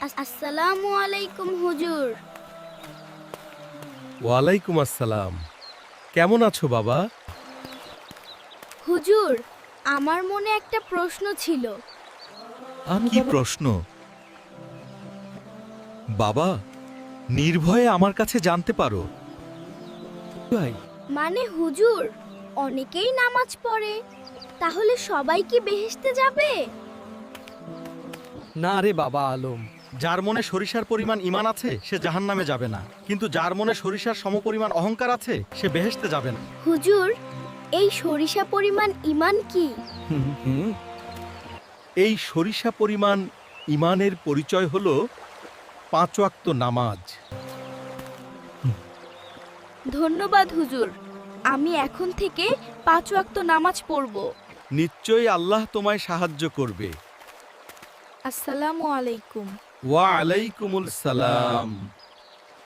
আসসালামু আলাইকুম হুজুর। ওয়ালাইকুম আসসালাম। কেমন আছো বাবা? হুজুর, আমার মনে একটা প্রশ্ন ছিল। কি প্রশ্ন? বাবা, নির্ভয়ে আমার কাছে জানতে পারো। মানে হুজুর, অনেকেই নামাজ পড়ে, তাহলে সবাই কি বেহেশতে যাবে? না রে বাবা আলম, যার মনে সরিষার পরিমাণ ঈমান আছে সে জাহান্নামে যাবে না, কিন্তু যার মনে সরিষার সমপরিমাণ অহংকার আছে সে বেহেশতে যাবে না। হুজুর, এই সরিষা পরিমাণ ঈমান কি? এই সরিষা পরিমাণ ইমানের পরিচয় হলো 5 ওয়াক্ত নামাজ। ধন্যবাদ হুজুর, আমি এখন থেকে 5 ওয়াক্ত নামাজ পড়ব। নিশ্চয়ই আল্লাহ তোমায় সাহায্য করবে। আসসালামু আলাইকুম। ওয়া আলাইকুমুল সালাম।